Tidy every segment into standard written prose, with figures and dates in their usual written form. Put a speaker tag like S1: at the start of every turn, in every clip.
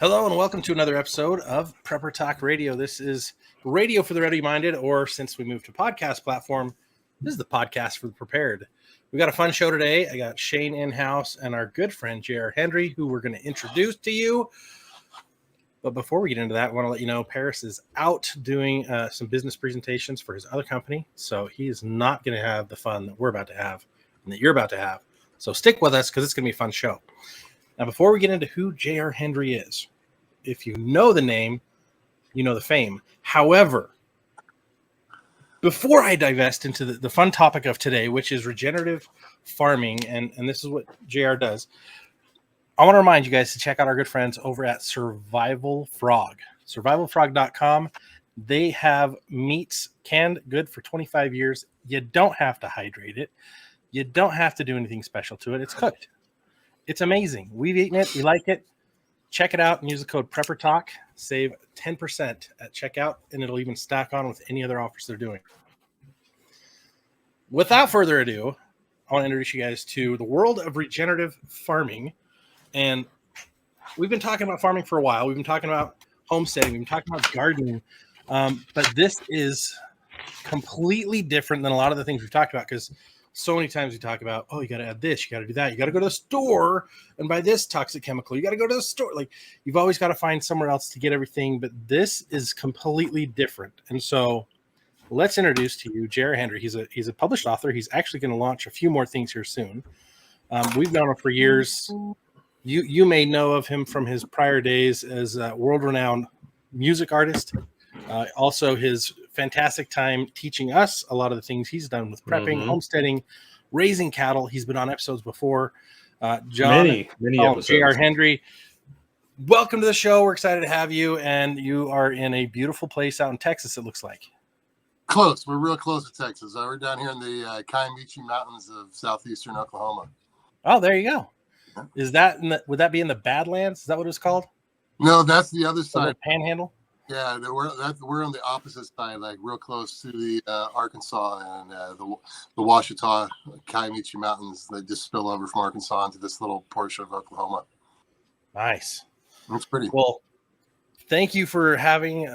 S1: Hello and welcome to another episode of Prepper Talk Radio. This is radio for the ready-minded, or since we moved to podcast platform, this is the podcast for the prepared. We got a fun show today. I got Shane in-house and our good friend JR Hendry, who we're going to introduce to you. But before we get into that, I want to let you know Paris is out doing some business presentations for his other company. So he is not going to have the fun that we're about to have and that you're about to have. So stick with us because it's going to be a fun show. Now, before we get into who JR Hendry is, if you know the name, you know the fame. However, before I divest into the fun topic of today, which is regenerative farming, and this is what JR does, I want to remind you guys to check out our good friends over at Survival Frog. Survivalfrog.com. They have meats canned good for 25 years. You don't have to hydrate it. You don't have to do anything special to it. It's cooked. It's amazing. We've eaten it. We like it. Check it out and use the code PrepperTalk. Save 10% at checkout, and it'll even stack on with any other offers they're doing. Without further ado, I want to introduce you guys to the world of regenerative farming. And we've been talking about farming for a while. We've been talking about homesteading. We've been talking about gardening. But this is completely different than a lot of the things we've talked about, because so many times we talk about, oh, you got to add this, you got to do that, you got to go to the store and buy this toxic chemical, you got to go to the store. Like, you've always got to find somewhere else to get everything, but this is completely different. And so let's introduce to you JR Hendry. He's a published author. He's actually going to launch a few more things here soon. We've known him for years. You may know of him from his prior days as a world-renowned music artist. Also, his fantastic time teaching us a lot of the things he's done with prepping, homesteading, raising cattle. He's been on episodes before. Many episodes. JR Hendry, welcome to the show. We're excited to have you, and you are in a beautiful place out in Texas, it looks like.
S2: Close. We're real close to Texas. We're down here in the Kiamichi Mountains of southeastern Oklahoma.
S1: Oh, there you go. Is that would that be in the Badlands? Is that what it's called?
S2: No, that's the other side.
S1: The Panhandle?
S2: Yeah, we're on the opposite side, like real close to the Arkansas and the Ouachita Kiamichi Mountains that just spill over from Arkansas into this little portion of Oklahoma.
S1: Nice.
S2: It's pretty.
S1: Well, thank you for having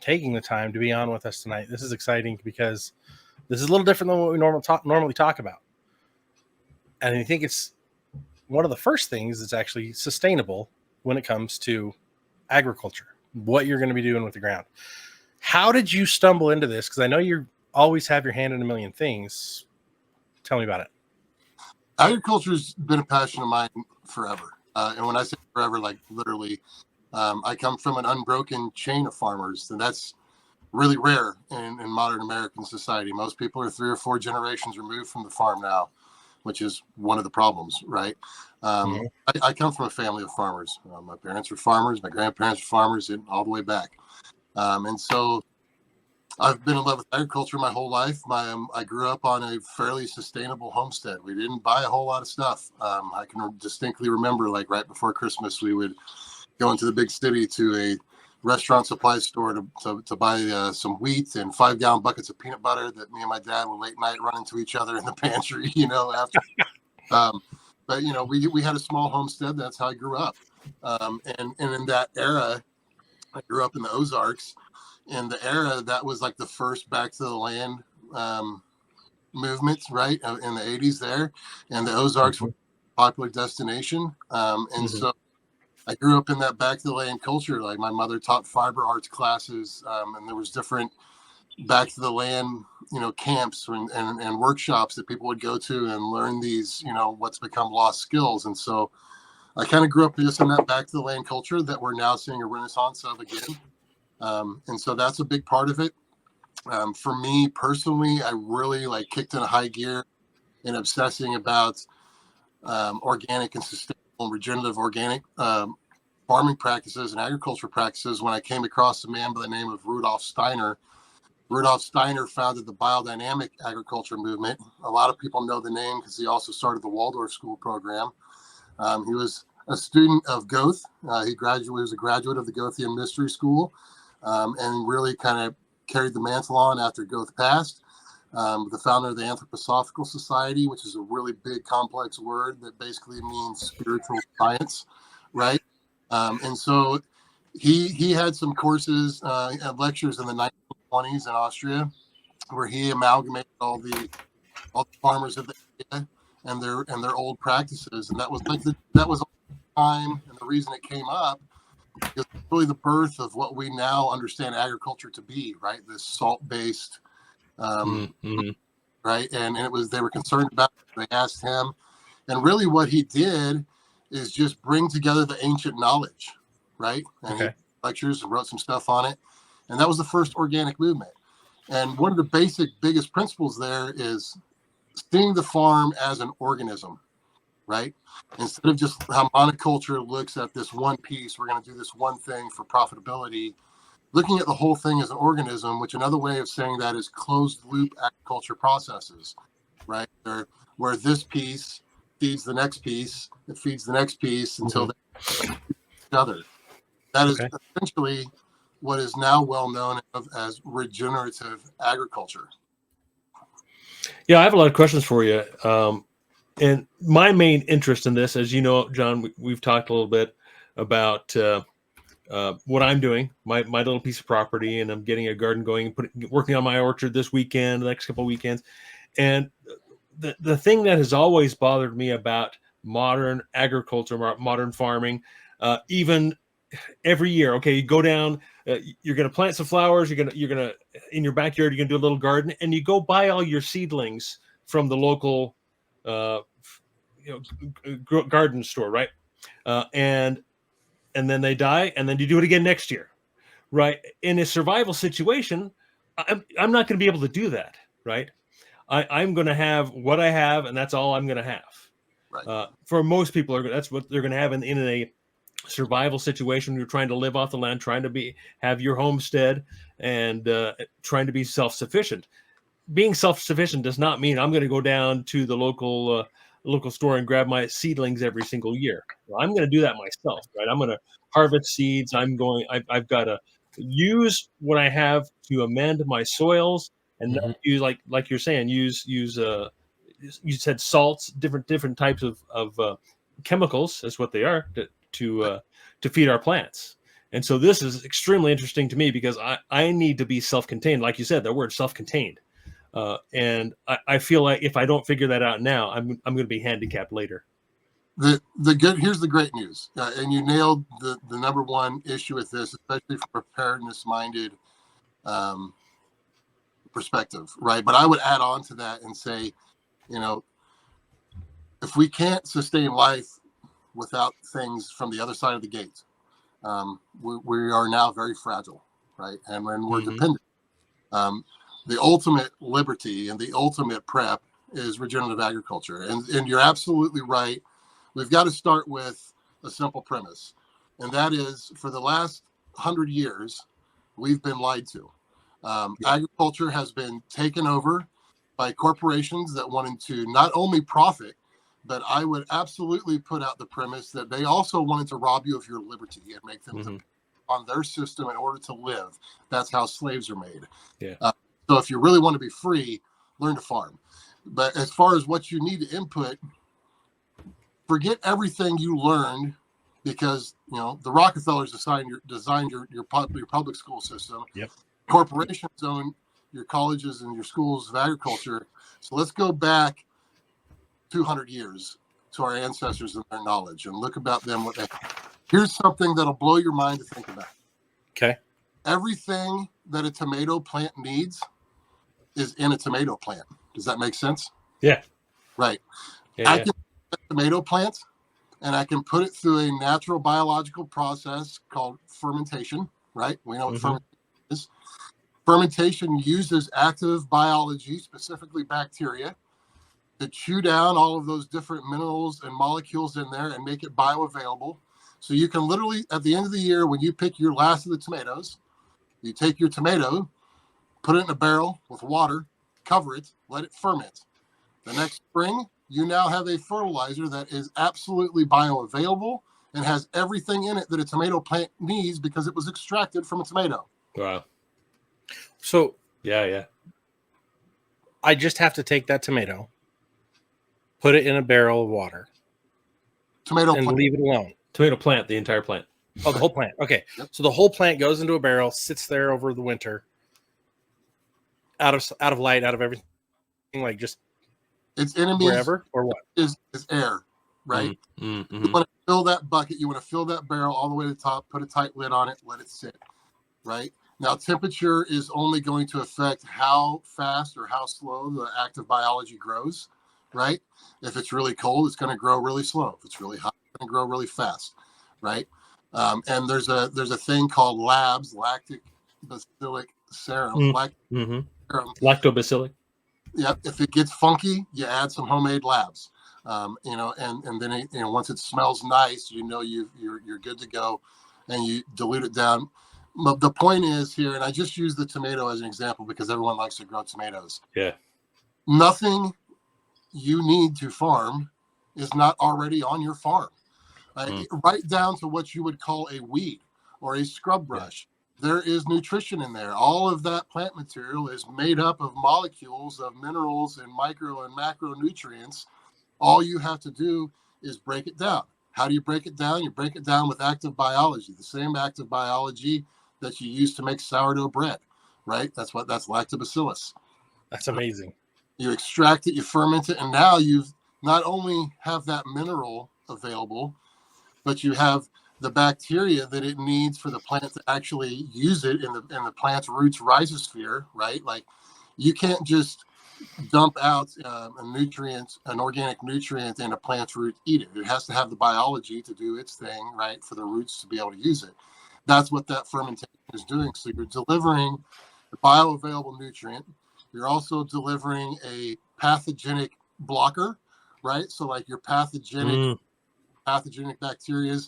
S1: taking the time to be on with us tonight. This is exciting because this is a little different than what we normally talk about. And I think it's one of the first things that's actually sustainable when it comes to agriculture, what you're going to be doing with the ground. How did you stumble into this? Because I know you always have your hand in a million things. Tell me about it.
S2: Agriculture's been a passion of mine forever. And when I say forever, like literally, I come from an unbroken chain of farmers, and that's really rare in modern American society. Most people are 3 or 4 generations removed from the farm now, which is one of the problems, right? I come from a family of farmers. My parents were farmers. My grandparents were farmers, and all the way back. And so I've been in love with agriculture my whole life. I grew up on a fairly sustainable homestead. We didn't buy a whole lot of stuff. I can distinctly remember, like right before Christmas, we would go into the big city to a restaurant supply store to buy some wheat and 5-gallon buckets of peanut butter that me and my dad would late night run into each other in the pantry, after. But, we had a small homestead. That's how I grew up. And in that era, I grew up in the Ozarks. In the era, that was like the first back to the land movements, right, in the 80s there. And the Ozarks were a popular destination. So I grew up in that back to the land culture. Like, my mother taught fiber arts classes, and there was different back to the land, camps and workshops that people would go to and learn these, what's become lost skills. And so I kind of grew up just in that back to the land culture that we're now seeing a renaissance of again. And so that's a big part of it. For me personally, I really kicked in a high gear in obsessing about organic and sustainable and regenerative organic farming practices and agriculture practices when I came across a man by the name of Rudolf Steiner. Rudolf Steiner founded the biodynamic agriculture movement. A lot of people know the name because he also started the Waldorf School program. He was a student of Goethe. He was a graduate of the Goethean Mystery School, and really kind of carried the mantle on after Goethe passed. The founder of the Anthroposophical Society, which is a really big, complex word that basically means spiritual science, right? And so he had some courses and lectures in the 1920s in Austria, where he amalgamated all the farmers of the area and their old practices, and that was the time, and the reason it came up is really the birth of what we now understand agriculture to be, right? This salt-based, right? And it was, they were concerned about it. They asked him, and really what he did is just bring together the ancient knowledge, right? And he lectures and wrote some stuff on it, and that was the first organic movement. And one of the biggest principles there is seeing the farm as an organism, right? Instead of just how monoculture looks at this one piece, we're going to do this one thing for profitability, looking at the whole thing as an organism, which another way of saying that is closed loop agriculture processes, right? Where this piece feeds the next piece, it feeds the next piece until they feed each other. That is essentially what is now well known as regenerative agriculture.
S3: Yeah, I have a lot of questions for you. And my main interest in this, as you know, John, we've talked a little bit about what I'm doing, my little piece of property, and I'm getting a garden going, working on my orchard this weekend, the next couple of weekends. And the thing that has always bothered me about modern agriculture, modern farming, even every year, okay, you go down, you're going to plant some flowers, you're going to in your backyard, you're going to do a little garden, and you go buy all your seedlings from the local garden store, right? And then they die, and then you do it again next year, right? In a survival situation, I'm not going to be able to do that, right? I'm going to have what I have, and that's all I'm going to have.
S2: Right.
S3: For most people, that's what they're going to have in a survival situation. You're trying to live off the land, trying to have your homestead, and trying to be self-sufficient. Being self-sufficient does not mean I'm going to go down to the local store and grab my seedlings every single year. Well, I'm going to do that myself, right? I'm going to harvest seeds. I've got to use what I have to amend my soils, and not use, like you're saying, use you said salts, different types of chemicals. That's what they are to feed our plants. And so this is extremely interesting to me because I need to be self-contained. Like you said, the word self-contained. And I feel like if I don't figure that out now, I'm going to be handicapped later.
S2: Here's the great news, and you nailed the number one issue with this, especially from a preparedness-minded perspective, right? But I would add on to that and say, if we can't sustain life without things from the other side of the gate, we are now very fragile, right? And when we're dependent, the ultimate liberty and the ultimate prep is regenerative agriculture. And you're absolutely right. We've got to start with a simple premise. And that is, for the last 100 years, we've been lied to. Agriculture has been taken over by corporations that wanted to not only profit, but I would absolutely put out the premise that they also wanted to rob you of your liberty and make them depend on their system in order to live. That's how slaves are made.
S3: Yeah.
S2: So if you really want to be free, learn to farm. But as far as what you need to input, forget everything you learned, because the Rockefellers designed your public school system.
S3: Yep.
S2: Corporations own your colleges and your schools of agriculture. So let's go back 200 years to our ancestors and their knowledge and look about them. Here's something that'll blow your mind to think about.
S1: Okay.
S2: Everything that a tomato plant needs is in a tomato plant. Does that make sense?
S3: Yeah.
S2: Right.
S3: Yeah,
S2: I can put tomato plants, and I can put it through a natural biological process called fermentation, right? We know what fermentation is. Fermentation uses active biology, specifically bacteria, to chew down all of those different minerals and molecules in there and make it bioavailable. So you can literally, at the end of the year, when you pick your last of the tomatoes, you take your tomato, put it in a barrel with water, cover it, let it ferment. The next spring, you now have a fertilizer that is absolutely bioavailable and has everything in it that a tomato plant needs because it was extracted from a tomato.
S3: Wow.
S1: So
S3: yeah.
S1: I just have to take that tomato, put it in a barrel of water,
S2: Tomato
S1: and
S2: plant.
S1: leave it alone.
S3: Tomato plant, the entire plant.
S1: Oh, the whole plant. Okay.
S2: Yep.
S1: So the whole plant goes into a barrel, sits there over the winter, out of light, out of everything, like just
S2: Its enemy
S1: wherever or what?
S2: is air, right? You want to fill that bucket, you want to fill that barrel all the way to the top, put a tight lid on it, let it sit, right? Now, temperature is only going to affect how fast or how slow the active biology grows, right? If it's really cold, it's going to grow really slow. If it's really hot, it's going to grow really fast, right? And there's a thing called LABS, lactic bacillic serum.
S3: Lactobacillic.
S2: Yep. If it gets funky, you add some homemade labs. And then it, once it smells nice, you're good to go, and you dilute it down. But the point is here, and I just use the tomato as an example because everyone likes to grow tomatoes.
S3: Yeah.
S2: Nothing you need to farm is not already on your farm. Right down to what you would call a weed or a scrub brush. Yeah. There is nutrition in there. All of that plant material is made up of molecules of minerals and micro and macronutrients. All you have to do is break it down. How do you break it down? You break it down with active biology, the same active biology that you use to make sourdough bread, right? That's lactobacillus.
S1: That's amazing.
S2: You extract it, you ferment it, and now you've not only have that mineral available, but you have the bacteria that it needs for the plant to actually use it in the plant's roots rhizosphere, right? Like you can't just dump out an organic nutrient in a plant's root, eat it. It has to have the biology to do its thing, right, for the roots to be able to use it. That's what that fermentation is doing. So you're delivering a bioavailable nutrient. You're also delivering a pathogenic blocker, right? So like your pathogenic bacteria.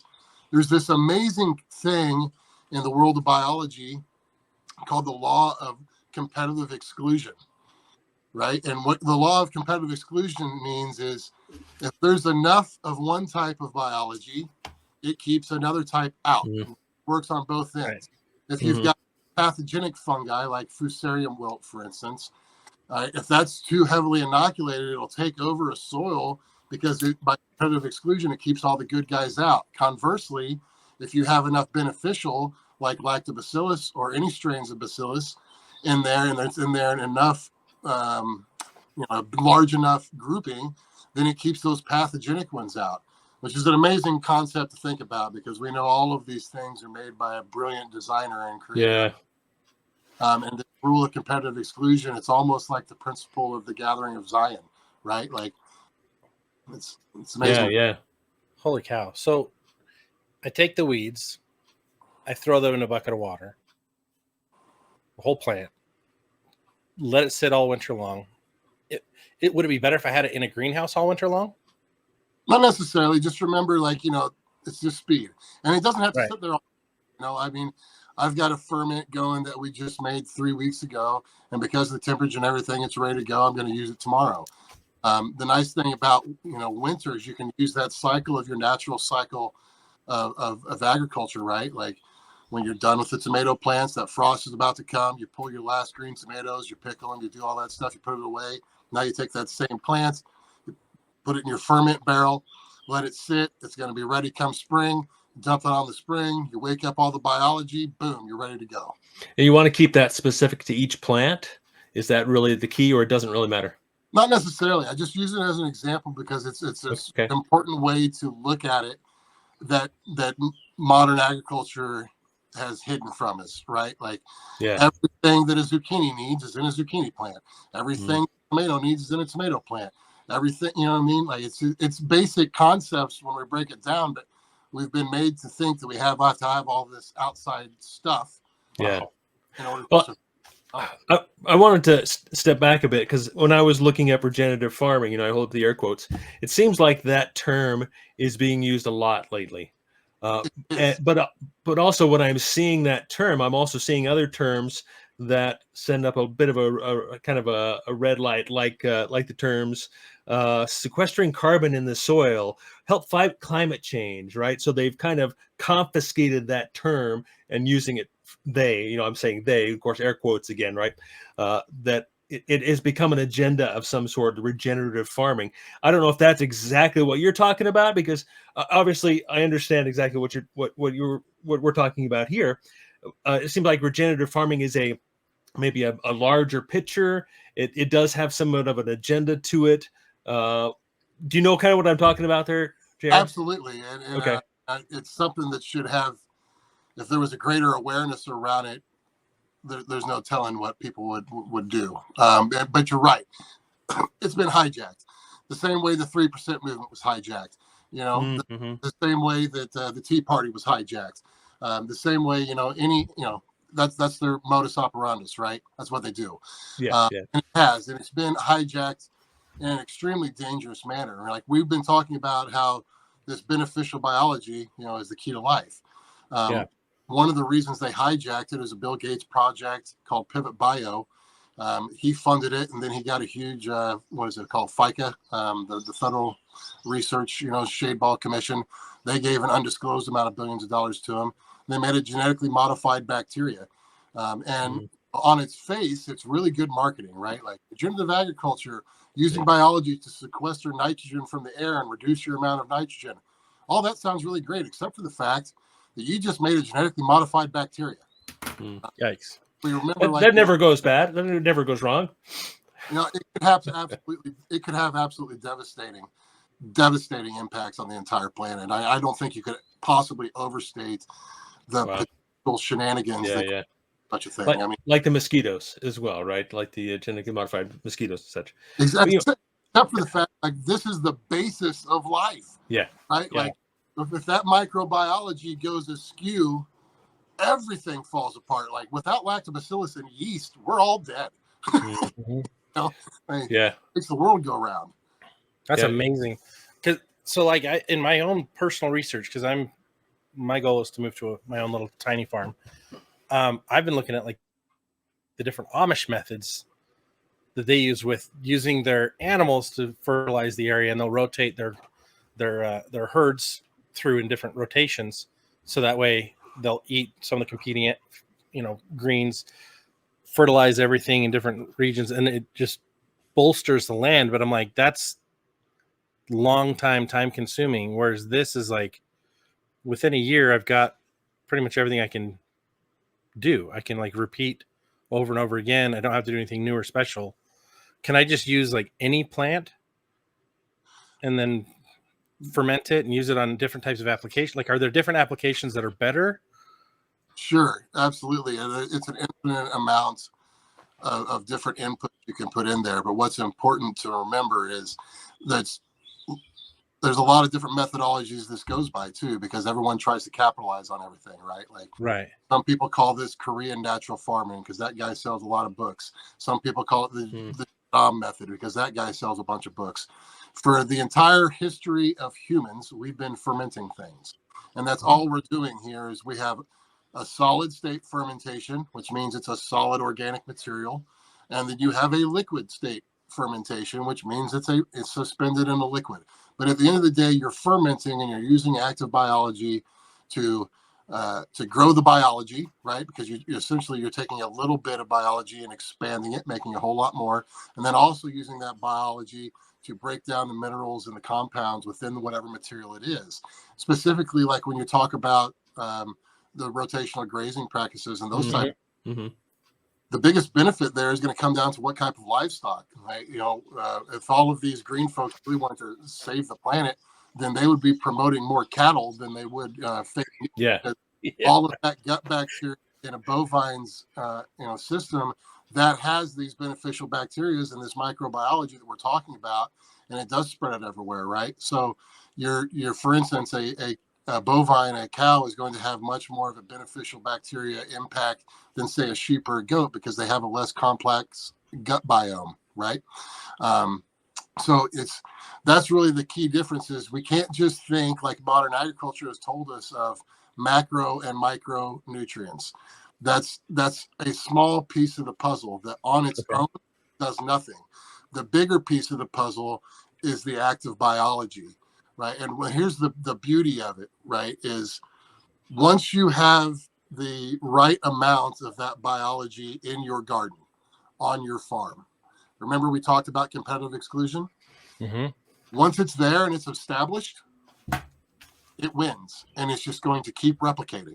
S2: There's this amazing thing in the world of biology called the law of competitive exclusion, right? And what the law of competitive exclusion means is if there's enough of one type of biology, it keeps another type out. It works on both ends. Right. If you've got pathogenic fungi like Fusarium wilt, for instance, if that's too heavily inoculated, it'll take over a soil because by competitive exclusion, it keeps all the good guys out. Conversely, if you have enough beneficial like lactobacillus or any strains of bacillus in there, and it's in there in enough, large enough grouping, then it keeps those pathogenic ones out, which is an amazing concept to think about because we know all of these things are made by a brilliant designer and creator.
S3: Yeah.
S2: And the rule of competitive exclusion, it's almost like the principle of the gathering of Zion, right? Like it's amazing.
S3: Yeah.
S1: Holy cow. So I take the weeds, I throw them in a bucket of water, the whole plant, let it sit all winter long. Would it be better if I had it in a greenhouse all winter long?
S2: Not necessarily. Just remember, it's just speed. And it doesn't have to sit there all, I mean, I've got a ferment going that we just made 3 weeks ago, and because of the temperature and everything, it's ready to go. I'm going to use it tomorrow. The nice thing about winter is you can use that cycle of your natural cycle of agriculture, right? Like when you're done with the tomato plants, that frost is about to come. You pull your last green tomatoes, you pickle them, you do all that stuff, you put it away. Now you take that same plant, you put it in your ferment barrel, let it sit. It's going to be ready come spring. Dump it on the spring, you wake up all the biology, boom, you're ready to go.
S3: And you want to keep that specific to each plant? Is that really the key, or it doesn't really matter?
S2: Not necessarily. I just use it as an example because it's an important way to look at it that modern agriculture has hidden from us, right? Like everything that a zucchini needs is in a zucchini plant. Everything a tomato needs is in a tomato plant. Everything, you know what I mean? Like it's basic concepts when we break it down, but we've been made to think that we have to have all this outside stuff.
S3: Yeah.
S2: In order
S3: I wanted to step back a bit because when I was looking up regenerative farming, I hold the air quotes, it seems like that term is being used a lot lately. But also when I'm seeing that term, I'm also seeing other terms that send up a bit of a kind of a red light, like the terms sequestering carbon in the soil, help fight climate change, right? So they've kind of confiscated that term and using it. I'm saying they, of course, air quotes again, right? That it has become an agenda of some sort, regenerative farming. I don't know if that's exactly what you're talking about, because obviously I understand exactly what we're talking about here. It seems like regenerative farming is maybe a larger picture. It does have somewhat of an agenda to it. Do you know kind of what I'm talking about there, JR?
S2: Absolutely. And
S3: Okay.
S2: It's something that should have, if there was a greater awareness around it, there's no telling what people would do. But you're right. It's been hijacked. The same way the 3% movement was hijacked. You know,
S3: Mm-hmm.
S2: the same way that the Tea Party was hijacked. The same way, that's their modus operandus, right? That's what they do.
S3: Yeah.
S2: And it's been hijacked in an extremely dangerous manner. Like we've been talking about how this beneficial biology, is the key to life.
S3: Yeah.
S2: One of the reasons they hijacked it is a Bill Gates project called Pivot Bio. He funded it, and then he got a huge, what is it called, FICA, the Federal Research, Shade Ball Commission. They gave an undisclosed amount of billions of dollars to him. They made a genetically modified bacteria. On its face, it's really good marketing, right? Like regenerative agriculture, using biology to sequester nitrogen from the air and reduce your amount of nitrogen. All that sounds really great, except for the fact that you just made a genetically modified bacteria.
S3: Yikes.
S2: We remember
S3: that never goes bad. That never goes wrong.
S2: It could have absolutely devastating impacts on the entire planet. I don't think you could possibly overstate the potential shenanigans that such a thing.
S3: Like the mosquitoes as well, right? Like the genetically modified mosquitoes and such.
S2: Exactly. Except for the fact, like this is the basis of life.
S3: Yeah.
S2: Right. Yeah. Like if that microbiology goes askew, everything falls apart. Like without lactobacillus and yeast, we're all dead.
S3: Mm-hmm.
S2: Makes the world go round.
S1: That's amazing. So like in my own personal research, because my goal is to move to my own little tiny farm. I've been looking at like the different Amish methods that they use with using their animals to fertilize the area, and they'll rotate their herds through in different rotations, so that way they'll eat some of the competing greens, fertilize everything in different regions, and it just bolsters the land. But I'm like, that's time consuming, whereas this is like within a year I've got pretty much everything I can do. I can like repeat over and over again. I don't have to do anything new or special. Can I just use like any plant and then ferment it and use it on different types of applications? Like, are there different applications that are better?
S2: Sure, absolutely. It's an infinite amount of different inputs you can put in there. But what's important to remember is that there's a lot of different methodologies this goes by too, because everyone tries to capitalize on everything, right? Like, some people call this Korean natural farming because that guy sells a lot of books. Some people call it the Dom method because that guy sells a bunch of books. For the entire history of humans, we've been fermenting things, and that's all we're doing here. Is we have a solid state fermentation, which means it's a solid organic material, and then you have a liquid state fermentation, which means it's suspended in a liquid. But at the end of the day, you're fermenting and you're using active biology to grow the biology, right? Because you're taking a little bit of biology and expanding it, making a whole lot more, and then also using that biology to break down the minerals and the compounds within whatever material it is. Specifically, like when you talk about the rotational grazing practices and those types. The biggest benefit there is going to come down to what type of livestock, right? If all of these green folks really wanted to save the planet, then they would be promoting more cattle than they would fake meat. All of that gut bacteria in a bovine's system that has these beneficial bacteria and this microbiology that we're talking about, and it does spread it everywhere, right? So you're for instance, a bovine, a cow is going to have much more of a beneficial bacteria impact than say a sheep or a goat because they have a less complex gut biome, right? So that's really the key difference is we can't just think like modern agriculture has told us of macro and micronutrients. That's a small piece of the puzzle that on its own does nothing. The bigger piece of the puzzle is the active biology, right? And here's the beauty of it, right? Is once you have the right amount of that biology in your garden, on your farm, Remember we talked about competitive exclusion?
S1: Mm-hmm.
S2: Once it's there and it's established, it wins, and it's just going to keep replicating.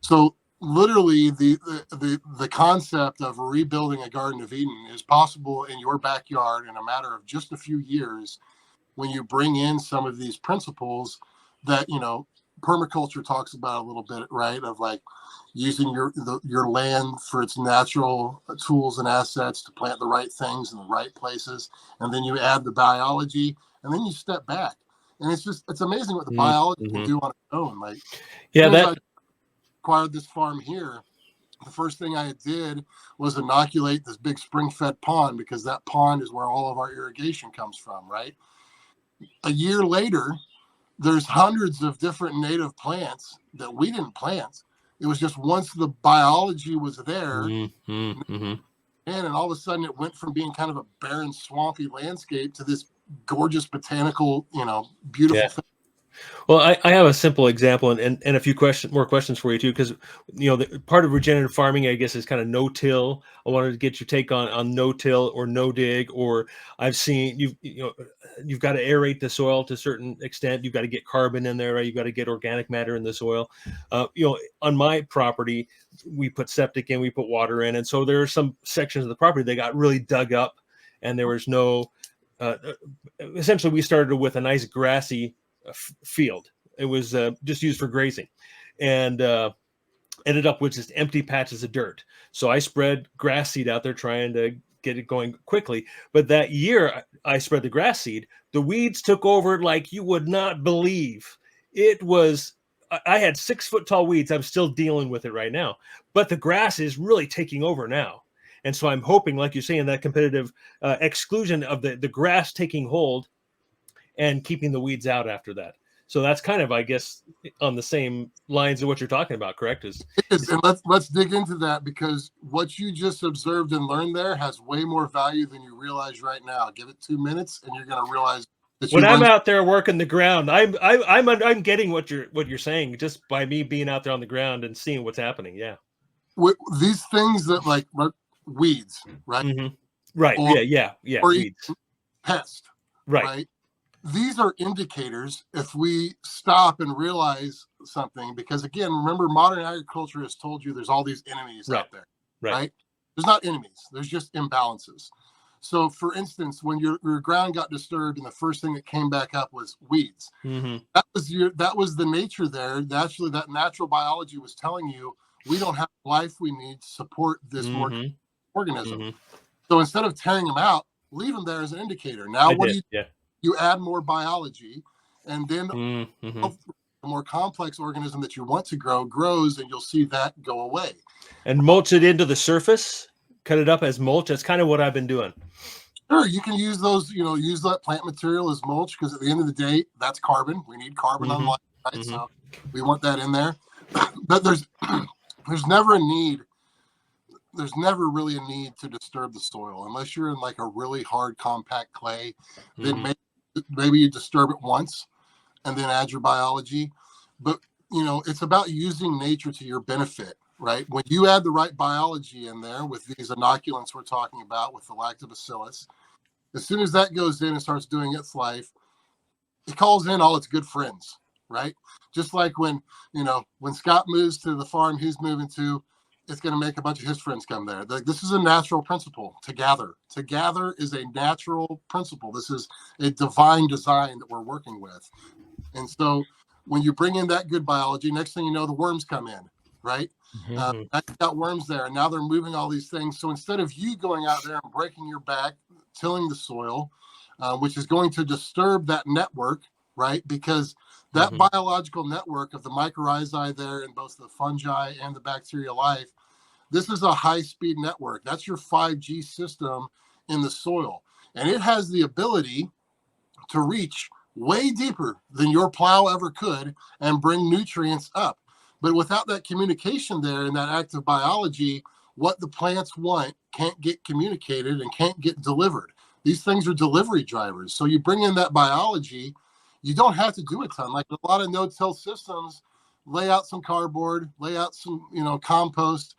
S2: So literally the concept of rebuilding a Garden of Eden is possible in your backyard in a matter of just a few years when you bring in some of these principles that, you know, permaculture talks about a little bit, right? Of like using your land for its natural tools and assets to plant the right things in the right places. And then you add the biology, and then you step back. And it's amazing what the biology can do on its own. Like,
S3: yeah,
S2: as I
S3: that
S2: acquired this farm here, the first thing I did was inoculate this big spring-fed pond, because that pond is where all of our irrigation comes from, right? A year later, there's hundreds of different native plants that we didn't plant. It was just once the biology was there, and all of a sudden it went from being kind of a barren, swampy landscape to this gorgeous botanical, you know, beautiful thing.
S3: Well, I have a simple example and a few more questions for you too, because you know part of regenerative farming, I guess, is kind of no-till. I wanted to get your take on no-till or no-dig, or I've seen you've got to aerate the soil to a certain extent. You've got to get carbon in there, right? You've got to get organic matter in the soil. You know, on my property, we put septic in, we put water in, and so there are some sections of the property that got really dug up, and there was no. Essentially, we started with a nice grassy field. It was just used for grazing, and ended up with just empty patches of dirt. So I spread grass seed out there trying to get it going quickly. But that year I spread the grass seed, the weeds took over like you would not believe. It was, I had 6 foot tall weeds. I'm still dealing with it right now, but the grass is really taking over now. And so I'm hoping, like you're saying, that competitive exclusion of the grass taking hold and keeping the weeds out after that. So that's kind of, I guess, on the same lines of what you're talking about, correct?
S2: And let's dig into that, because what you just observed and learned there has way more value than you realize right now. Give it 2 minutes, and you're going to realize that
S3: when I'm out there working the ground, I'm getting what you're saying just by me being out there on the ground and seeing what's happening. Yeah,
S2: these things that like weeds, right?
S3: Right.
S2: Or,
S3: yeah.
S2: Or
S3: weeds.
S2: Pest,
S3: right?
S2: These are indicators if we stop and realize something, because again, remember, modern agriculture has told you there's all these enemies out there, right? There's not enemies, there's just imbalances. So for instance, when your ground got disturbed and the first thing that came back up was weeds, that was the nature there. Naturally, that natural biology was telling you we don't have the life we need to support this organism. So instead of tearing them out, leave them there as an indicator. Now, you add more biology, and then the more complex organism that you want to grow grows, and you'll see that go away.
S3: And mulch it into the surface, cut it up as mulch. That's kind of what I've been doing.
S2: Sure, you can use those, use that plant material as mulch, because at the end of the day, that's carbon. We need carbon on life, right? So we want that in there. But there's never a need. There's never really a need to disturb the soil unless you're in like a really hard compact clay. Then maybe you disturb it once and then add your biology. But it's about using nature to your benefit, right? When you add the right biology in there with these inoculants we're talking about, with the lactobacillus, as soon as that goes in and starts doing its life, it calls in all its good friends, right? Just like when Scott moves to the farm he's moving to, it's going to make a bunch of his friends come there. This is a natural principle to gather. To gather is a natural principle. This is a divine design that we're working with. And so when you bring in that good biology, next thing you know, the worms come in, right? You've got worms there, and now they're moving all these things. So instead of you going out there and breaking your back, tilling the soil, which is going to disturb that network, right? Because that biological network of the mycorrhizae there in both the fungi and the bacterial life, this is a high-speed network. That's your 5G system in the soil. And it has the ability to reach way deeper than your plow ever could and bring nutrients up. But without that communication there and that active biology, what the plants want can't get communicated and can't get delivered. These things are delivery drivers. So you bring in that biology, you don't have to do a ton. Like a lot of no-till systems, lay out some cardboard, lay out some, compost,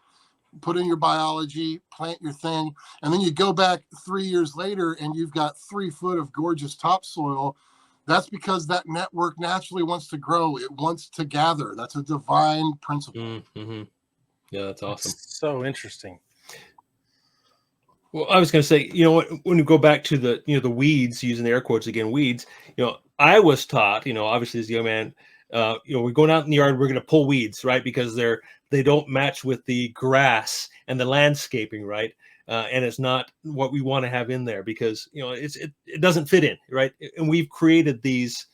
S2: put in your biology, plant your thing, and then you go back 3 years later and you've got 3 foot of gorgeous topsoil. That's because that network naturally wants to grow. It wants to gather. That's a divine principle.
S3: Mm-hmm. Yeah, that's awesome.
S1: So interesting.
S3: Well, I was going to say, when you go back to the weeds, using the air quotes again, weeds, I was taught, obviously as a young man, we're going out in the yard, we're going to pull weeds, right? Because they don't match with the grass and the landscaping, right? And it's not what we want to have in there because, it doesn't fit in, right? And we've created these,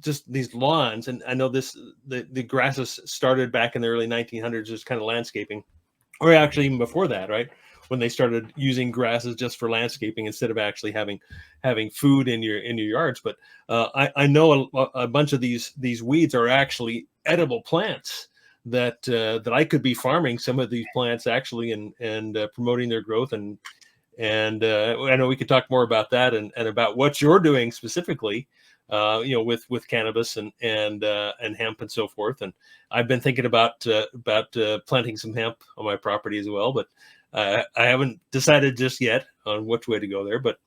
S3: just these lawns. And I know the grasses started back in the early 1900s, just kind of landscaping. Or actually even before that, right? When they started using grasses just for landscaping instead of actually having food in your yards. But I know a bunch of these weeds are actually edible plants that I could be farming some of these plants actually and promoting their growth and I know we could talk more about that and about what you're doing specifically. With cannabis and hemp and so forth. And I've been thinking about planting some hemp on my property as well, but I haven't decided just yet on which way to go there. But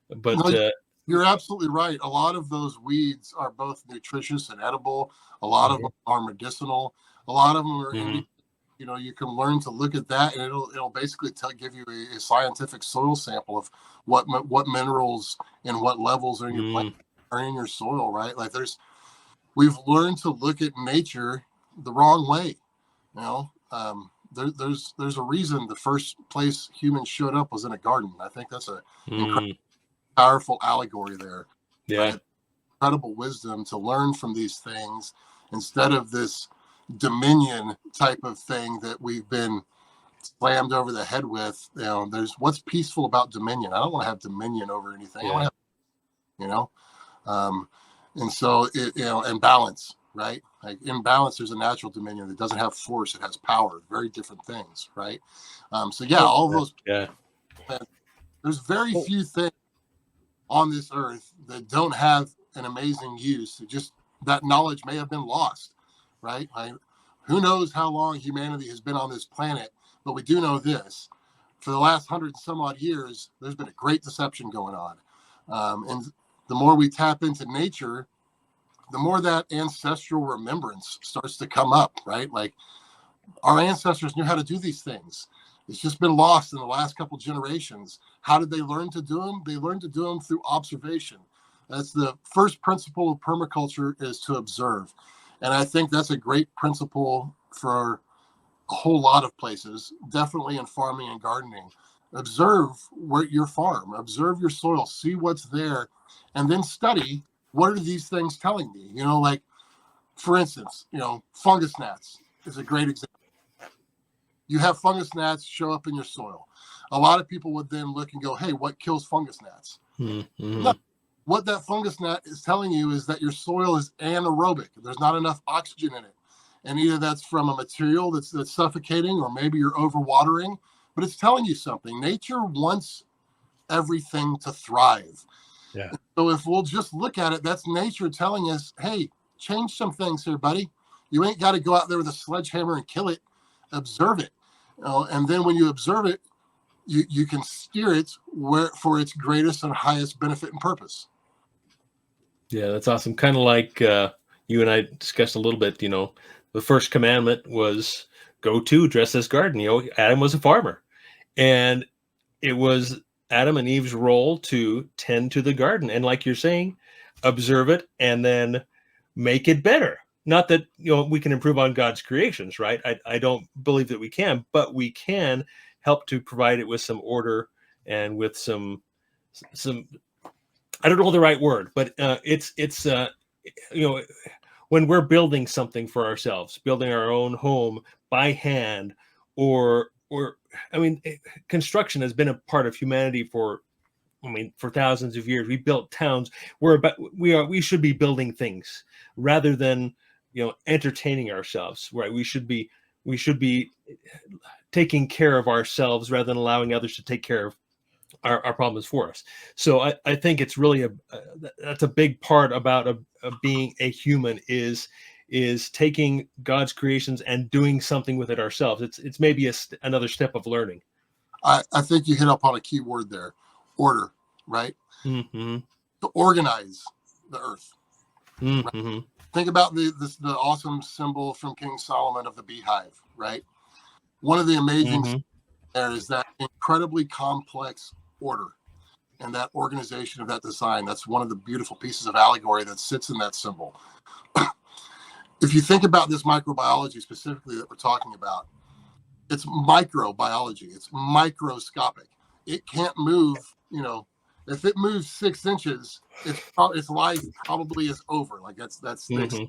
S2: No, you're absolutely right. A lot of those weeds are both nutritious and edible. A lot of them are medicinal. A lot of them are you can learn to look at that, and it'll basically give you a scientific soil sample of what minerals and what levels are in your plant. Are in your soil, right? Like we've learned to look at nature the wrong way. There's a reason the first place humans showed up was in a garden. I think that's a incredibly powerful allegory there.
S3: Yeah,
S2: right? Incredible wisdom to learn from these things instead of this dominion type of thing that we've been slammed over the head with. There's what's peaceful about dominion. I don't want to have dominion over anything. I want to have, and so and balance, right? Like in balance, there's a natural dominion that doesn't have force; it has power. Very different things, right? All of those.
S3: Yeah.
S2: There's very few things on this earth that don't have an amazing use. Just that knowledge may have been lost, right? Who knows how long humanity has been on this planet? But we do know this: for the last 100 and some odd years, there's been a great deception going on, and the more we tap into nature, the more that ancestral remembrance starts to come up, right? Like our ancestors knew how to do these things. It's just been lost in the last couple generations. How did they learn to do them? They learned to do them through observation. That's the first principle of permaculture, is to observe. And I think that's a great principle for a whole lot of places, definitely in farming and gardening. Observe your farm, observe your soil, see what's there, and then study what are these things telling me. Like for instance, fungus gnats is a great example. You have fungus gnats show up in your soil. A lot of people would then look and go, hey, what kills fungus gnats? No, what that fungus gnat is telling you is that your soil is anaerobic. There's not enough oxygen in it. And either that's from a material that's suffocating, or maybe you're overwatering, but it's telling you something. Nature wants everything to thrive.
S1: Yeah.
S2: So if we'll just look at it, that's nature telling us, hey, change some things here, buddy. You ain't got to go out there with a sledgehammer and kill it. Observe it. And then when you observe it, you can steer it for its greatest and highest benefit and purpose.
S3: Yeah, that's awesome. Kind of like you and I discussed a little bit, the first commandment was go to dress this garden. Adam was a farmer, and it was Adam and Eve's role to tend to the garden. And like you're saying, observe it and then make it better. Not that, we can improve on God's creations, right? I don't believe that we can, but we can help to provide it with some order and with some, I don't know the right word, but it's when we're building something for ourselves, building our own home by hand, or construction has been a part of humanity for thousands of years. We built towns. We should be building things rather than entertaining ourselves, right? We should be taking care of ourselves rather than allowing others to take care of our problems for us. So I think it's really that's a big part about being a human is is taking God's creations and doing something with it ourselves. It's maybe another step of learning.
S2: I think you hit up on a key word there, order, right?
S3: Mm-hmm.
S2: To organize the earth.
S3: Mm-hmm.
S2: Right? Think about the awesome symbol from King Solomon of the beehive, right? One of the amazing things there is that incredibly complex order and that organization of that design. That's one of the beautiful pieces of allegory that sits in that symbol. If you think about this microbiology specifically that we're talking about, it's microbiology. It's microscopic. It can't move. If it moves 6 inches, its life probably is over. Like that's
S3: Mm-hmm.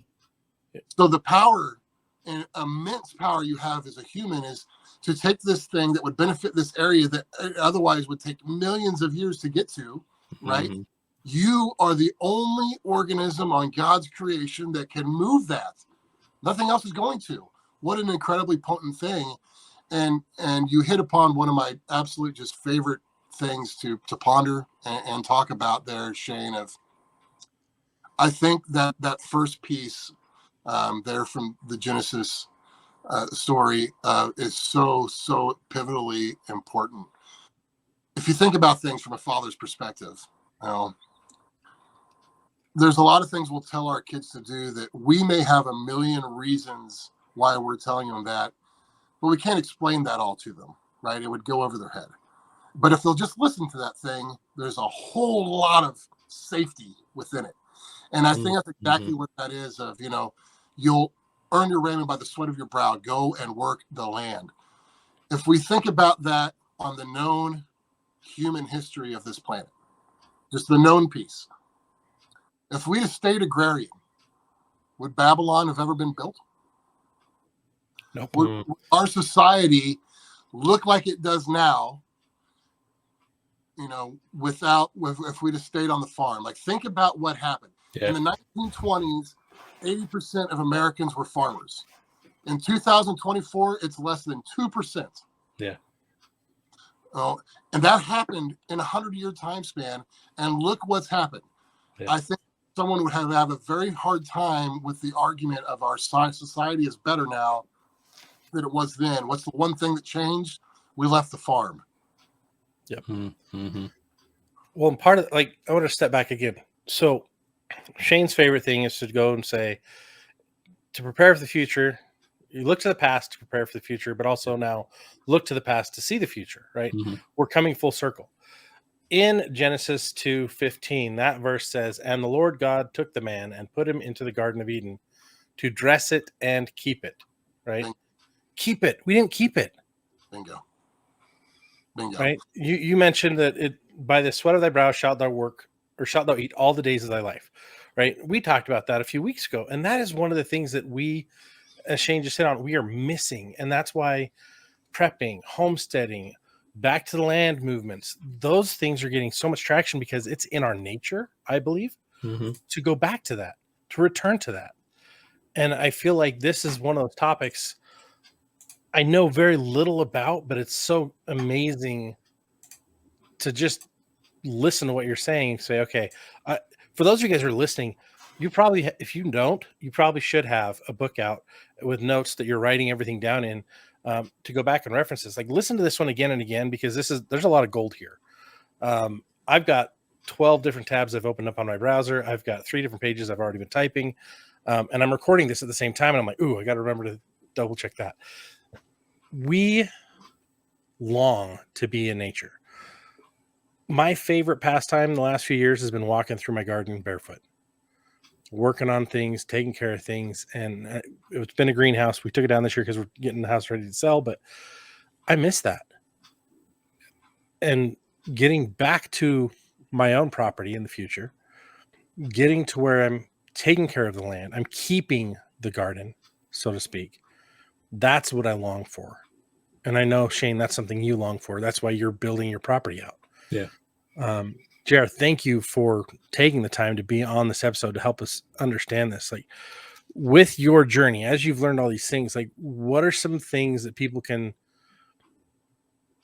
S2: So the power and immense power you have as a human is to take this thing that would benefit this area that otherwise would take millions of years to get to, right?
S3: Mm-hmm.
S2: You are the only organism on God's creation that can move that. Nothing else is going to. What an incredibly potent thing. And you hit upon one of my absolute just favorite things to ponder and talk about there, Shane, I think that first piece there from the Genesis story is so pivotally important. If you think about things from a father's perspective, there's a lot of things we'll tell our kids to do that we may have a million reasons why we're telling them that, but we can't explain that all to them, right? It would go over their head. But if they'll just listen to that thing, there's a whole lot of safety within it. And I think that's exactly what that is of, you'll earn your raiment by the sweat of your brow, go and work the land. If we think about that on the known human history of this planet, just the known piece, if we'd have stayed agrarian, would Babylon have ever been built?
S1: Nope.
S2: Would our society look like it does now, if we'd have stayed on the farm? Like, think about what happened.
S3: Yeah.
S2: In the 1920s, 80% of Americans were farmers. In 2024, it's less than 2%.
S3: Yeah.
S2: And that happened in a 100-year time span. And look what's happened. Yeah. I think someone would have a very hard time with the argument of our society is better now than it was then. What's the one thing that changed? We left the farm.
S1: Yep.
S3: Mm-hmm.
S1: Well, part of I want to step back again. So Shane's favorite thing is to go and say, to prepare for the future, you look to the past to prepare for the future, but also now look to the past to see the future, right? Mm-hmm. We're coming full circle. In Genesis 2:15, that verse says, "And the Lord God took the man and put him into the Garden of Eden to dress it and keep it," right? Keep it. We didn't keep it.
S2: Bingo.
S1: Right? You mentioned that by the sweat of thy brow shalt thou work, or shalt thou eat all the days of thy life, right? We talked about that a few weeks ago, and that is one of the things that we, as Shane just hit on, we are missing, and that's why prepping, homesteading, back to the land movements, those things are getting so much traction because it's in our nature, I believe, to go back to that, to return to that. And I feel like this is one of those topics I know very little about, but it's so amazing to just listen to what you're saying and say, okay, for those of you guys who are listening, you probably, if you don't, you probably should have a book out with notes that you're writing everything down in, to go back and reference this. Like, listen to this one again and again, because there's a lot of gold here. I've got 12 different tabs I've opened up on my browser. I've got 3 different pages I've already been typing, and I'm recording this at the same time. And I'm like, ooh, I got to remember to double check that. We long to be in nature. My favorite pastime in the last few years has been walking through my garden barefoot, working on things, taking care of things. And it's been a greenhouse. We took it down this year because we're getting the house ready to sell, but I miss that. And getting back to my own property in the future, getting to where I'm taking care of the land, I'm keeping the garden, so to speak. That's what I long for. And I know, Shane, that's something you long for. That's why you're building your property out.
S3: Yeah.
S1: JR, thank you for taking the time to be on this episode to help us understand this. Like, with your journey, as you've learned all these things, like, what are some things that people can,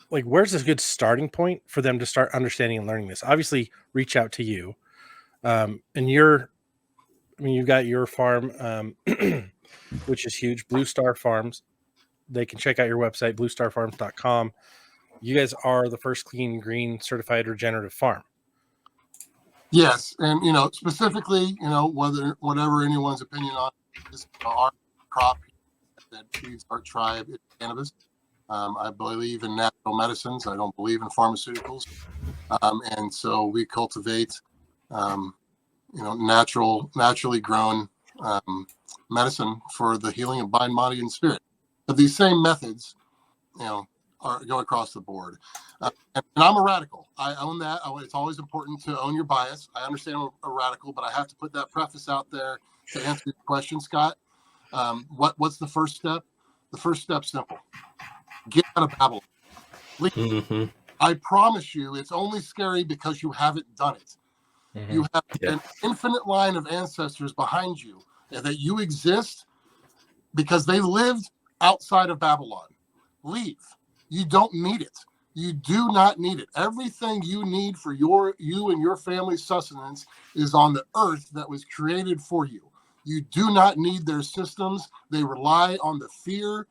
S1: like, where's a good starting point for them to start understanding and learning this? Obviously, reach out to you. And mean, you've got your farm, which is huge, Blue Star Farms. They can check out your website, bluestarfarms.com. You guys are the first clean green certified regenerative farm.
S2: Yes, and specifically, whatever anyone's opinion on this, our crop that feeds our tribe is cannabis. I believe in natural medicines. I don't believe in pharmaceuticals, and so we cultivate, naturally grown medicine for the healing of mind, body, and spirit. But these same methods, go across the board. And I'm a radical. I own that. It's always important to own your bias. I understand I'm a radical, but I have to put that preface out there to answer your question, Scott. What's the first step? The first step's simple. Get out of Babylon.
S3: Mm-hmm.
S2: I promise you, it's only scary because you haven't done it. Mm-hmm. You have an infinite line of ancestors behind you that you exist because they lived outside of Babylon. Leave. You don't need it. You do not need it. Everything you need for you and your family's sustenance is on the earth that was created for you. You do not need their systems. They rely on the fear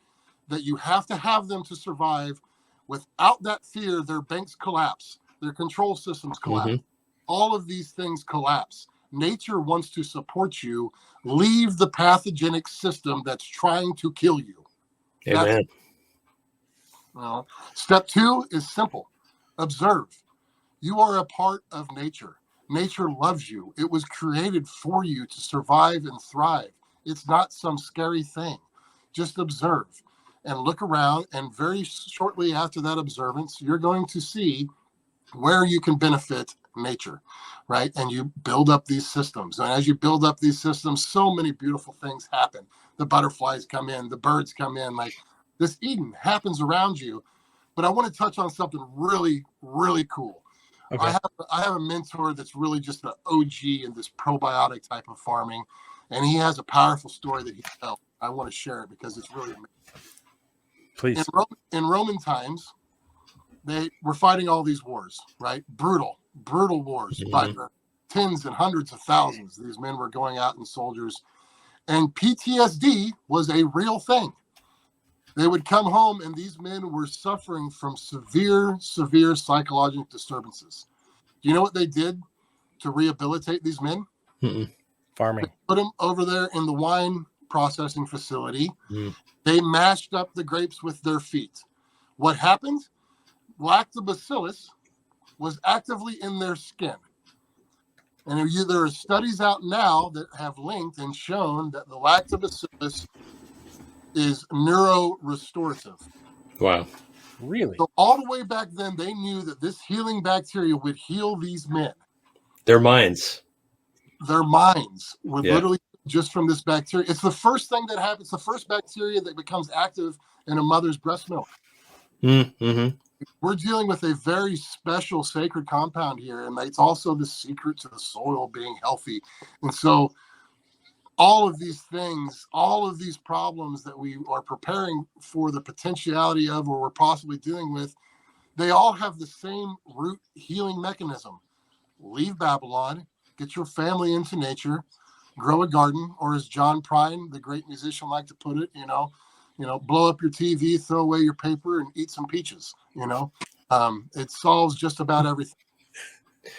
S2: that you have to have them to survive. Without that fear, their banks collapse. Their control systems collapse. Mm-hmm. All of these things collapse. Nature wants to support you. Leave the pathogenic system that's trying to kill you.
S3: Amen.
S2: Well, step 2 is simple. Observe. You are a part of nature. Nature loves you. It was created for you to survive and thrive. It's not some scary thing. Just observe and look around. And very shortly after that observance, you're going to see where you can benefit nature, right? And you build up these systems. And as you build up these systems, so many beautiful things happen. The butterflies come in, the birds come in, like this Eden happens around you. But I want to touch on something really, really cool. Okay. I have a mentor that's really just an OG in this probiotic type of farming. And he has a powerful story that he tells. I want to share it because it's really amazing.
S1: Please.
S2: In Roman times, they were fighting all these wars, right? Brutal wars, mm-hmm. by the tens and hundreds of thousands. These men were going out and soldiers. And PTSD was a real thing. They would come home and these men were suffering from severe psychological disturbances. Do you know what they did to rehabilitate these men?
S3: Mm-mm.
S1: Farming.
S2: They put them over there in the wine processing facility.
S3: Mm.
S2: They mashed up the grapes with their feet. What happened? Lactobacillus was actively in their skin. And there are studies out now that have linked and shown that the lactobacillus is neurorestorative.
S3: Wow.
S1: Really?
S2: So all the way back then, they knew that this healing bacteria would heal these men.
S3: Their minds
S2: were literally just from this bacteria. It's the first thing that happens. The first bacteria that becomes active in a mother's breast milk.
S3: Mm-hmm.
S2: We're dealing with a very special sacred compound here, and it's also the secret to the soil being healthy. And so all of these things, all of these problems that we are preparing for the potentiality of or we're possibly dealing with, they all have the same root healing mechanism. Leave Babylon, get your family into nature, grow a garden, or as John Prine, the great musician, liked to put it, blow up your TV, throw away your paper, and eat some peaches. It solves just about everything.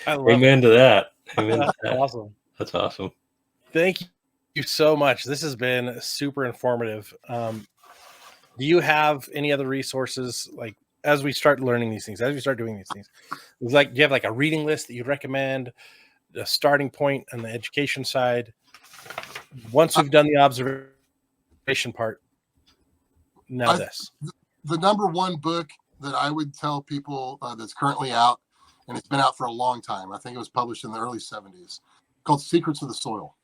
S3: Amen to that. Amen to that.
S1: Awesome.
S3: That's awesome.
S1: Thank you so much. This has been super informative. Do you have any other resources, like as we start learning these things, as we start doing these things? Do you have like a reading list that you'd recommend, a starting point on the education side? Once we've done the observation part,
S2: the number one book that I would tell people that's currently out, and it's been out for a long time. I think it was published in the early 70s, called Secrets of the Soil.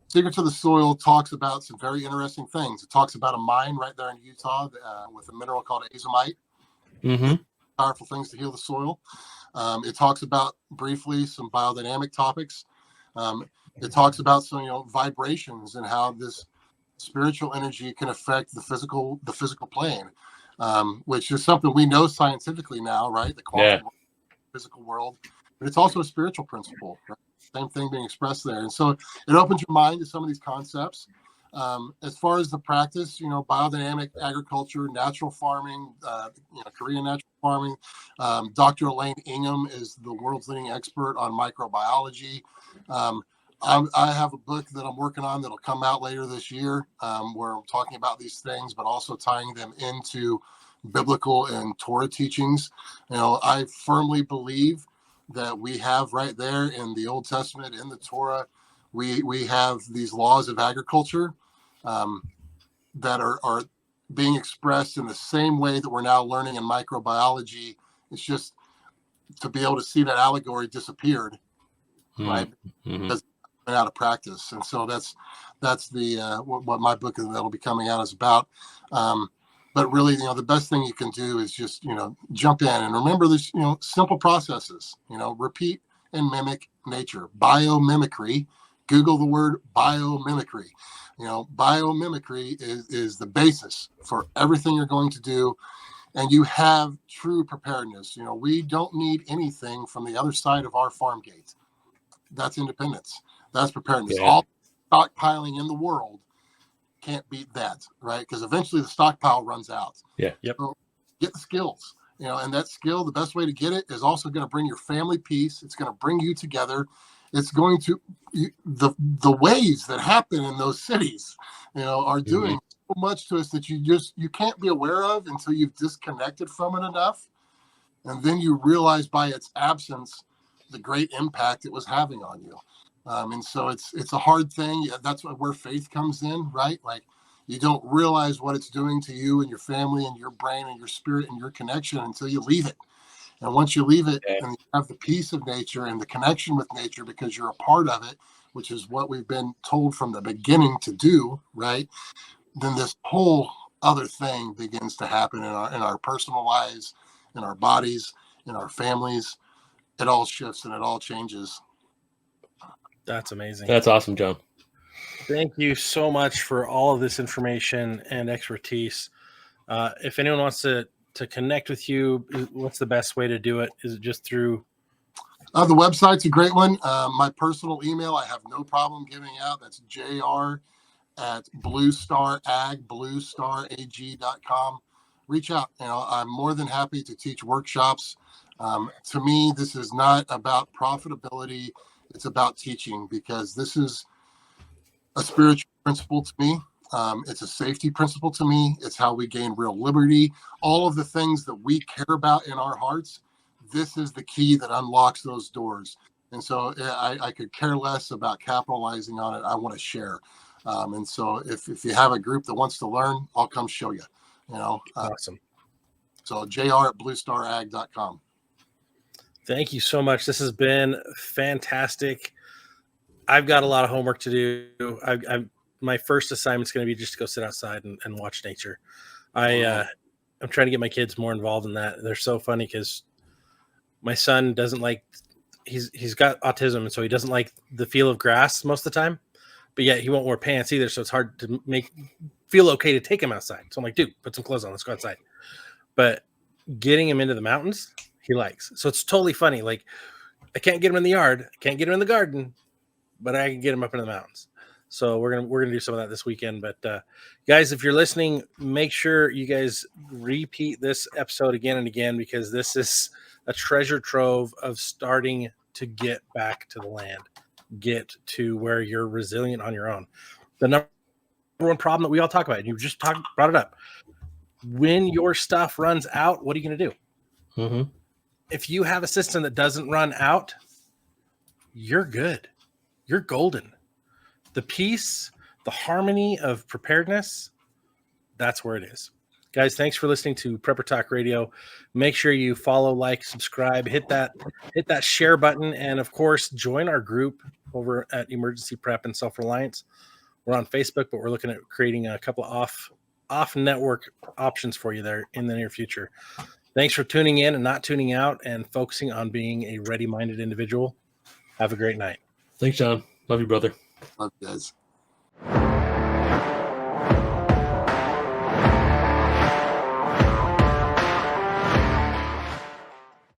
S2: Secrets of the Soil talks about some very interesting things. It talks about a mine right there in Utah with a mineral called azomite.
S3: Mm-hmm.
S2: Powerful things to heal the soil. It talks about briefly some biodynamic topics. It talks about some vibrations and how this spiritual energy can affect the physical plane, which is something we know scientifically now, right? The quantum world, physical world, but it's also a spiritual principle. Right? same thing being expressed there. And so it opens your mind to some of these concepts. As far as the practice, biodynamic agriculture, natural farming, Korean natural farming. Dr. Elaine Ingham is the world's leading expert on microbiology. I have a book that I'm working on that'll come out later this year, where I'm talking about these things, but also tying them into biblical and Torah teachings. I firmly believe that we have right there in the Old Testament, in the Torah, we have these laws of agriculture that are being expressed in the same way that we're now learning in microbiology. It's just to be able to see that allegory disappeared, right? Because it's been out of practice. And so that's the what my book that'll be coming out is about. But really, the best thing you can do is just, jump in and remember this, simple processes, repeat and mimic nature. Biomimicry. Google the word biomimicry. Biomimicry is the basis for everything you're going to do. And you have true preparedness. We don't need anything from the other side of our farm gate. That's independence. That's preparedness.
S3: Yeah.
S2: All stockpiling in the world can't beat that, right? Because eventually the stockpile runs out.
S3: Yeah. Yep.
S2: So get the skills, and that skill, the best way to get it is also going to bring your family peace. It's going to bring you together. It's going to the waves that happen in those cities, are doing so much to us that you can't be aware of until you've disconnected from it enough, and then you realize by its absence the great impact it was having on you. And so it's a hard thing. That's where faith comes in, right? Like, you don't realize what it's doing to you and your family and your brain and your spirit and your connection until you leave it. And once you leave it and you have the peace of nature and the connection with nature because you're a part of it, which is what we've been told from the beginning to do, right? Then this whole other thing begins to happen in our personal lives, in our bodies, in our families. It all shifts and it all changes.
S1: That's amazing.
S3: That's awesome, John.
S1: Thank you so much for all of this information and expertise. If anyone wants to connect with you, what's the best way to do it? Is it just through?
S2: The website's a great one. My personal email, I have no problem giving out. That's jr@bluestarag.com. Reach out. I'm more than happy to teach workshops. To me, this is not about profitability. It's about teaching, because this is a spiritual principle to me. It's a safety principle to me. It's how we gain real liberty. All of the things that we care about in our hearts, this is the key that unlocks those doors. And so I could care less about capitalizing on it. I want to share. And so if you have a group that wants to learn, I'll come show you.
S1: Awesome.
S2: So jr@bluestarag.com.
S1: Thank you so much. This has been fantastic. I've got a lot of homework to do. My first assignment's going to be just to go sit outside and watch nature. I'm trying to get my kids more involved in that. They're so funny because my son doesn't like, he's got autism, and so he doesn't like the feel of grass most of the time, but yet he won't wear pants either. So it's hard to feel okay to take him outside. So I'm like, dude, put some clothes on. Let's go outside. But getting him into the mountains, he likes. So it's totally funny. Like, I can't get him in the yard. I can't get him in the garden, but I can get him up into the mountains. So we're gonna do some of that this weekend. But guys, if you're listening, make sure you guys repeat this episode again and again, because this is a treasure trove of starting to get back to the land, get to where you're resilient on your own. The number one problem that we all talk about, and you just brought it up. When your stuff runs out, what are you going to do?
S3: Mm-hmm.
S1: If you have a system that doesn't run out, you're good. You're golden. The peace, the harmony of preparedness, that's where it is. Guys, thanks for listening to Prepper Talk Radio. Make sure you follow, like, subscribe, hit that share button, and of course, join our group over at Emergency Prep and Self-Reliance. We're on Facebook, but we're looking at creating a couple of off-network options for you there in the near future. Thanks for tuning in and not tuning out and focusing on being a ready-minded individual. Have a great night.
S3: Thanks, John. Love you, brother.
S2: Love you guys.